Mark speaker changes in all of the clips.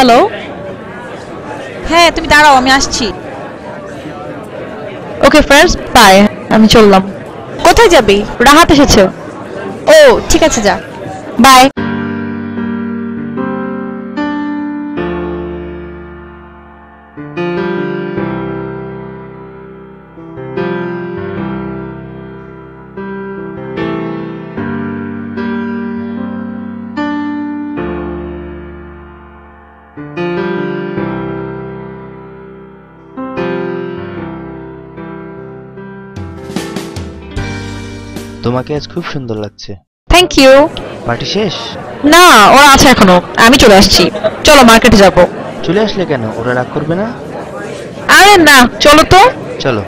Speaker 1: Hello.
Speaker 2: হ্যাঁ তুমি দাঁড়াও, আমি আসছি।
Speaker 1: Okay friends, bye. আমি চললাম।
Speaker 2: কোথায় যাবি?
Speaker 1: রাহাত এসেছে।
Speaker 2: ও ঠিক আছে, যা।
Speaker 1: বাই।
Speaker 3: তোমাকে আজ খুব সুন্দর লাগছে।
Speaker 1: Thank you.
Speaker 3: পার্টি শেষ?
Speaker 1: না, ওরা আছে এখনো। আমি চলে আসছি। চলো মার্কেটে যাব।
Speaker 3: চলে আসলে কেন? ওরা রাগ করবে না?
Speaker 1: আরে না, চলো তো।
Speaker 3: চলো।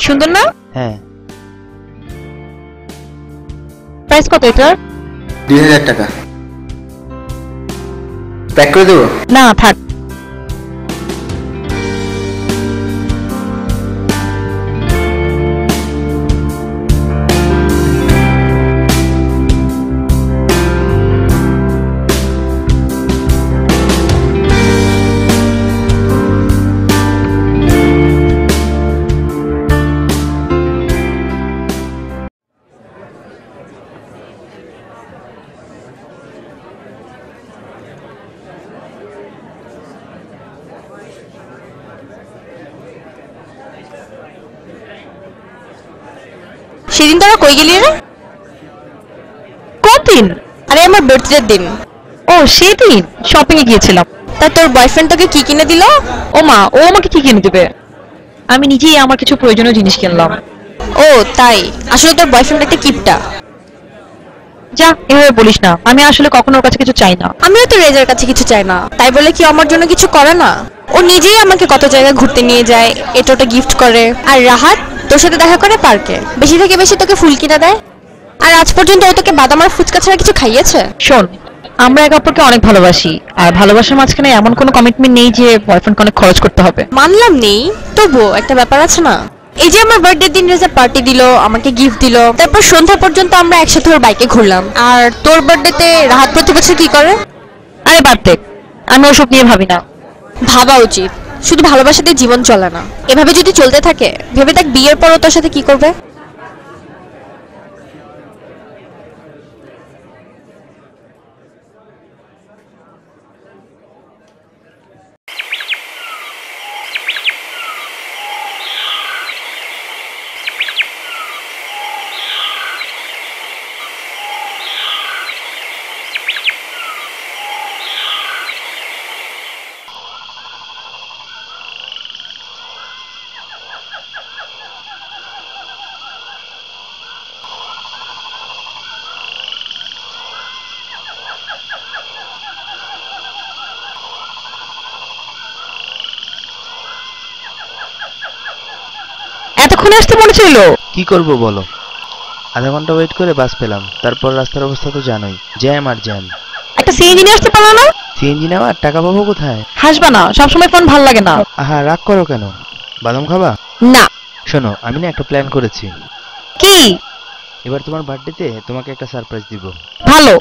Speaker 1: সুন্দর না?
Speaker 3: হ্যাঁ।
Speaker 1: প্রাইস কত এটার?
Speaker 4: 2000 টাকা। প্যাক করে দেবো?
Speaker 1: না থাক।
Speaker 2: সেদিন তোরা কই গেলি রে?
Speaker 1: কোন দিন?
Speaker 2: আরে আমার বার্থডের দিন।
Speaker 1: ও সেদিন শপিং এ গিয়েছিলাম।
Speaker 2: তা তোর বয়ফ্রেন্ড তোকে কি কিনে দিল?
Speaker 1: ও মা, ও আমাকে কি কিনে দেবে? আমি নিজেই আমার কিছু প্রয়োজনীয় জিনিস কিনলাম।
Speaker 2: ও তাই? আসলে তোর বয়ফ্রেন্ড একটা কিপটা।
Speaker 1: যা, এভাবে বলিস না। আমি আসলে কখনো ওর কাছে কিছু চাই না।
Speaker 2: আমিও তো রেজার কাছে কিছু চাই না, তাই বলে কি আমার জন্য কিছু করে না? ও নিজেই আমাকে কত জায়গায় ঘুরতে নিয়ে যায়, এটা ওটা গিফট করে। আর রাহাত তোর সাথে দেখা করে পার্কে, বেশি থেকে বেশি তোকে ফুল কিনে দেয়। আর আজ পর্যন্ত ও তোকে বাদাম আর ফুচকা ছাড়া কিছু খাইয়েছে?
Speaker 1: শোন, আমরা একে অপরকে অনেক ভালোবাসি, আর ভালোবাসার মাঝখানে এমন কোনো কমিটমেন্ট নেই যে বয়ফ্রেন্ডকে অনেক খরচ করতে হবে।
Speaker 2: মানলাম নেই, তবুও একটা ব্যাপার আছে না। এই যে আমার বার্থডে দিন রেজা পার্টি দিল, আমাকে গিফট দিল, তারপর সন্ধ্যা পর্যন্ত আমরা একসাথে ওর বাইকে ঘুরলাম। আর তোর বার্থডেতে রাহাত প্রতি বছর কি করে?
Speaker 1: আরে বাদ দে, আমি ওসব নিয়ে ভাবি না।
Speaker 2: ভাবা উচিত। শুধু ভালোবাসাতে জীবন চলে না। এভাবে যদি চলতে থাকে, ভেবে দেখ বিয়ের পরও তোর সাথে কি করবে।
Speaker 1: এখনই আসতে মনে ছিল?
Speaker 3: কি করব বলো, আধা ঘন্টা ওয়েট করে বাস পেলাম, তারপর রাস্তার অবস্থা তো জানোই, জ্যাম আর জ্যাম।
Speaker 1: একটা সিএনজি নিয়ে আসতে পারলো না?
Speaker 3: সিএনজি নেওয়ার টাকা পাবো কোথায়?
Speaker 1: হাসবা না, সবসময় ফোন ভাল লাগে না।
Speaker 3: আহা, রাগ করো কেন? বাদাম খাবা?
Speaker 1: না।
Speaker 3: শোনো, আমি না একটা প্ল্যান করেছি।
Speaker 1: কি?
Speaker 3: এবার তোমার বার্থডেতে তোমাকে একটা সারপ্রাইজ দিব।
Speaker 1: ভালো।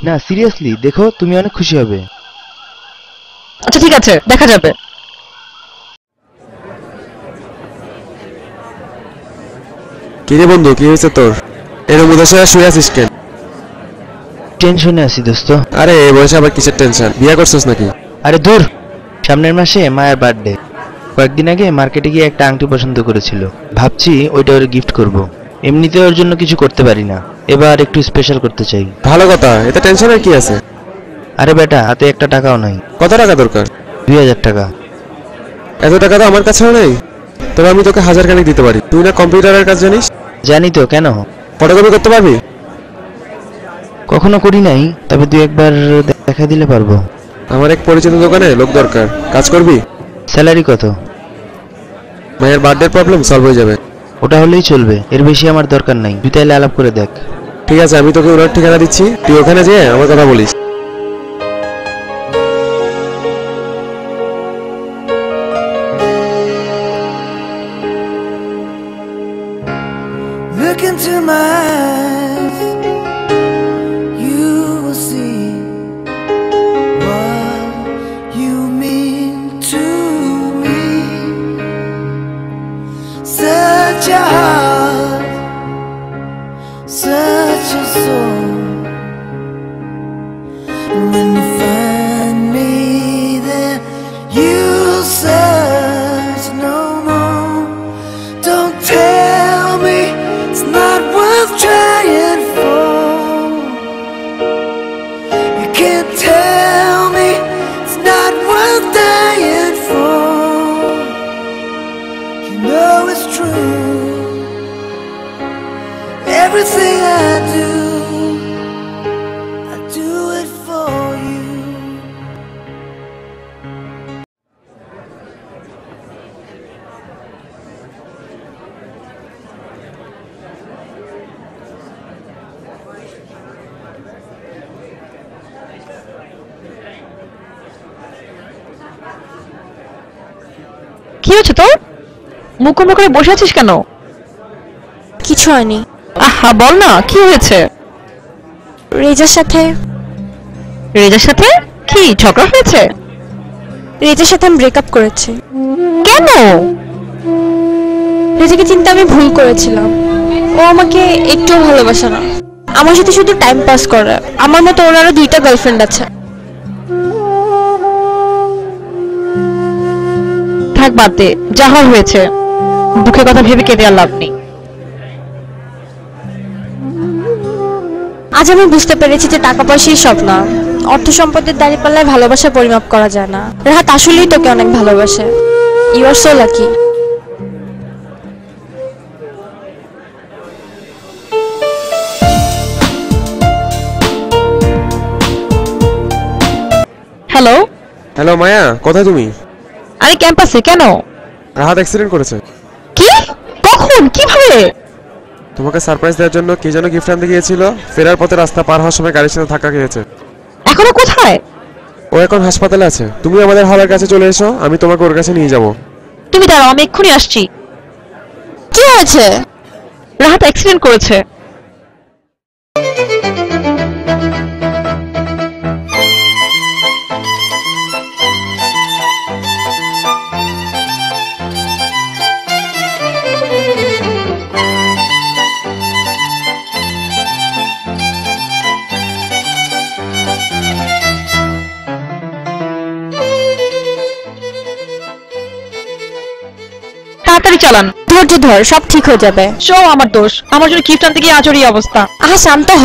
Speaker 3: না সিরিয়াসলি, দেখো তুমি অনেক খুশি হবে।
Speaker 1: আচ্ছা ঠিক আছে, দেখা যাবে।
Speaker 5: কিরে বন্ধু, কি হয়েছে তোর? এর মধ্যে শুয়ে আছিস কেন?
Speaker 3: টেনশনে আছি দোস্ত।
Speaker 5: আরে এই বয়সে আবার কিসের টেনশন? বিয়ে করছিস নাকি?
Speaker 3: আরে দূর, সামনের মাসে মায়ের বার্থডে। কয়েকদিন আগে মার্কেটে গিয়ে একটা আংটি পছন্দ করেছিল, ভাবছি ওইটা ওর গিফট করব। এমনিতে ওর জন্য কিছু করতে পারি না, এবার একটু স্পেশাল করতে চাই।
Speaker 5: ভালো কথা, এতে টেনশনের কি আছে?
Speaker 3: আরে বেটা, হাতে একটা টাকাও নাই।
Speaker 5: কত টাকা দরকার?
Speaker 3: 2000 টাকা।
Speaker 5: এত টাকা তো আমার কাছেও নেই, তবে আমি তোকে 1000 খানিক দিতে পারি। তুই না কম্পিউটারের কাজ জানিস?
Speaker 3: জানি তো, কেন?
Speaker 5: ফটোকপি করতে পারবি?
Speaker 3: কখনো করি নাই, তবে দুই একবার দেখা দিলে পারবো।
Speaker 5: আমার এক পরিচিত দোকানে লোক দরকার, কাজ করবি?
Speaker 3: স্যালারি কত?
Speaker 5: মায়ের বার্থডে প্রবলেম সলভ হয়ে যাবে।
Speaker 3: ওটা হলেই চলবে, এর বেশি আমার দরকার নাই। তুই তাইলে আলাপ করে দেখ।
Speaker 5: ঠিক আছে, আমি তোকে ওনার ঠিকানা দিচ্ছি, তুই ওখানে যেয়ে আমার কথা বলিস।
Speaker 6: Look into my eyes, you will see what you mean to me. Such a heart, such a soul. And when you find me there, you'll search no more. Don't tell me it's not worth trying for. You can't tell me it's not worth dying for. You know it's true. Everything I do it for you.
Speaker 1: কি হয়েছে তোর? মুখ কুমড়ো করে বসে আছিস কেন?
Speaker 2: কিছু হয়নি।
Speaker 1: আহা বল না, কি হয়েছে?
Speaker 2: রেজার সাথে।
Speaker 1: রেজার সাথে? কি ঝগড়া হয়েছে?
Speaker 2: রেজার সাথে আমি ব্রেকআপ করেছি।
Speaker 1: কেন?
Speaker 2: রেজাকে চিন্তা আমি ভুল করেছিলাম। ও আমাকে একটুও ভালোবাসে না, আমার সাথে শুধু টাইম পাস করে। আমার মতো ওর আরো 2টা গার্লফ্রেন্ড আছে।
Speaker 1: থাক বাদ দে, যা হওয়ার হয়েছে। দুঃখের কথা ভেবে কেঁদে আর লাভ নেই।
Speaker 2: আজ আমি বুঝতে পেরেছি যে টাকা পয়সাই সব না, অর্থ সম্পদের দাঁড়িপাল্লায় ভালোবাসা পরিমাপ করা যায় না। রাহাত আসলেই তোকে অনেক ভালোবাসে। You are so lucky.
Speaker 1: Hello.
Speaker 5: Hello Maya, কোথায় তুমি?
Speaker 1: আরে ক্যাম্পাসে। কেন?
Speaker 5: রাহাত অ্যাক্সিডেন্ট করেছে।
Speaker 1: কি? কখন? কিভাবে?
Speaker 5: তোমাকে সারপ্রাইজ দেওয়ার জন্য কে যেন গিফট আনতে গিয়েছিল, ফেরার পথে রাস্তা পার হওয়ার সময় গাড়ির সাথে ধাক্কা খেয়েছে।
Speaker 1: এখনো কোথায়?
Speaker 5: ও এখন হাসপাতালে আছে। তুমি আমাদের হলের কাছে চলে এসো, আমি তোমাকে ওর কাছে নিয়ে যাব।
Speaker 1: তুমি দাঁড়াও, আমি এক্ষুনি আসছি।
Speaker 2: কি হয়েছে?
Speaker 1: রাহাত অ্যাক্সিডেন্ট করেছে। তাড়াতাড়ি চালান।
Speaker 2: ধৈর্য ধর, সব ঠিক হয়ে যাবে।
Speaker 1: সব আমার দোষ। আমার জন্য গিফট আনতে গিয়ে আজরই অবস্থা।
Speaker 2: আহা শান্ত হ।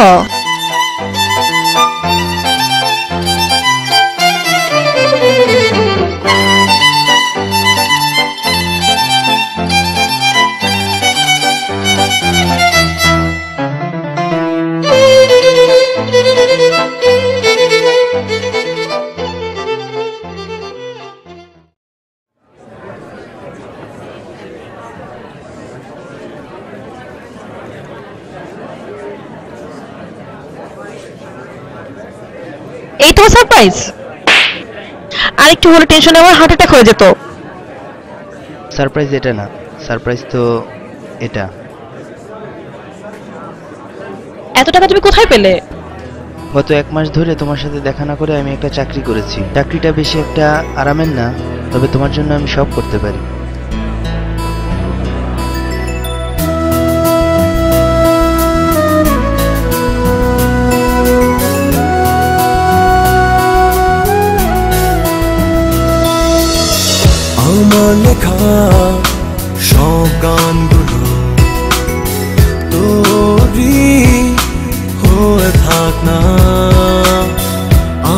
Speaker 1: এই তোমার সারপ্রাইজ? আর একটু হলে টেনশনে আমার হার্ট অ্যাটাক হয়ে যেত।
Speaker 3: সারপ্রাইজ এটা না, সারপ্রাইজ তো এটা।
Speaker 1: এত টাকা তুমি কোথায় পেলে?
Speaker 3: গত 1 মাস ধরে তোমার সাথে দেখা না করে আমি একটা চাকরি করেছি। চাকরিটা বেশি একটা আরামের না, তবে তোমার জন্য আমি সব করতে পারি।
Speaker 6: আমার লেখা সব গানগুলো তোরই হয়ে থাক না,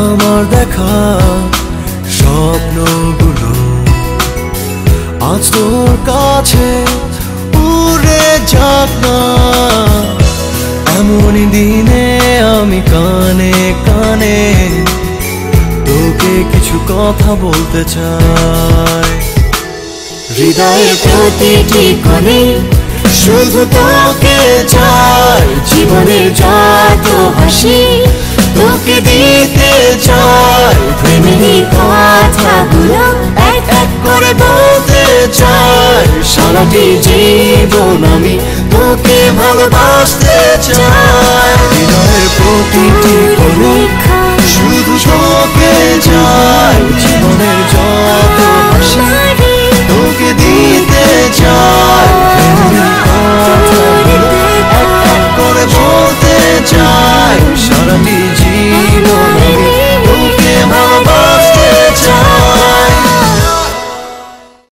Speaker 6: আমার দেখা স্বপ্নগুলো আজ তোর কাছে উড়ে যাক না। এমনই দিনে আমি কানে কানে তোকে কিছু কথা বলতে চাই। হৃদয়ের প্রতিটি কোণে শুধু তোকে চাই, জীবনের যত হাসি তোকে দিতে চাই। প্রেমের কথাগুলো এক এক করে বলতে চাই। সারাটি জীবন আমি তোকে ভালোবাসতে চাই। হৃদয়ের প্রতিটি কোণে